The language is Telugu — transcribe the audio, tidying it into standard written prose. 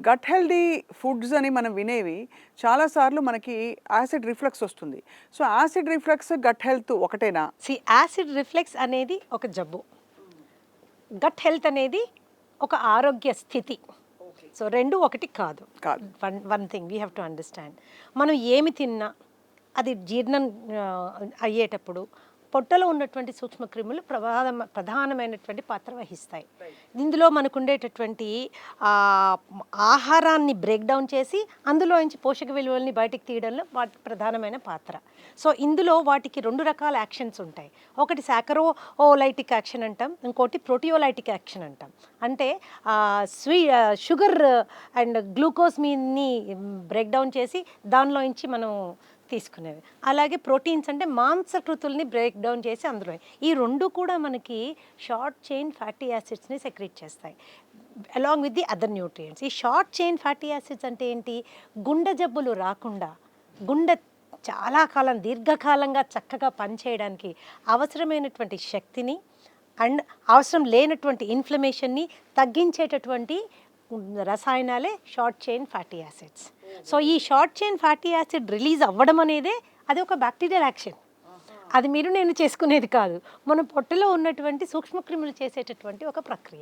గట్ హెల్దీ ఫుడ్స్ అని మనం వినేవి చాలాసార్లు మనకి యాసిడ్ రిఫ్లక్స్ వస్తుంది. So acid reflux gut health ఒకటేనా? యాసిడ్ రిఫ్లెక్స్ అనేది ఒక జబ్బు, గట్ హెల్త్ అనేది ఒక ఆరోగ్య స్థితి. సో రెండు ఒకటి కాదు. One thing we have to understand. మనం ఏమి తిన్నా అది జీర్ణం అయ్యేటప్పుడు పొట్టలో ఉన్నటువంటి సూక్ష్మక్రిములు ప్రధానమైనటువంటి పాత్ర వహిస్తాయి. ఇందులో మనకు ఉండేటటువంటి ఆహారాన్ని బ్రేక్ డౌన్ చేసి అందులో నుంచి పోషక విలువల్ని బయటికి తీయడంలో వాటి ప్రధానమైన పాత్ర. సో ఇందులో వాటికి రెండు రకాల యాక్షన్స్ ఉంటాయి. ఒకటి సాకరోలైటిక్ యాక్షన్ అంటాం, ఇంకోటి ప్రోటియోలైటిక్ యాక్షన్ అంటాం. అంటే షుగర్ అండ్ గ్లూకోజ్ మీని బ్రేక్ డౌన్ చేసి దానిలో నుంచి మనం తీసుకునేవి. అలాగే ప్రోటీన్స్ అంటే మాంసకృతుల్ని బ్రేక్ డౌన్ చేసి అందులో ఈ రెండు కూడా మనకి షార్ట్ చైన్ ఫ్యాటీ యాసిడ్స్ని సెక్రెట్ చేస్తాయి along with the other nutrients. ఈ షార్ట్ చైన్ ఫ్యాటీ యాసిడ్స్ అంటే ఏంటి? గుండె జబ్బులు రాకుండా, గుండె చాలా కాలం దీర్ఘకాలంగా చక్కగా పనిచేయడానికి అవసరమైనటువంటి శక్తిని అండ్ అవసరం లేనటువంటి ఇన్ఫ్లమేషన్ని తగ్గించేటటువంటి రసాయనాలే short chain fatty acids. So ఈ short chain fatty acid release అవ్వడం అనేదే అది ఒక బ్యాక్టీరియల్ యాక్షన్. అది మీరు నేను చేసుకునేది కాదు, మన పొట్టలో ఉన్నటువంటి సూక్ష్మక్రిములు చేసేటటువంటి ఒక ప్రక్రియ.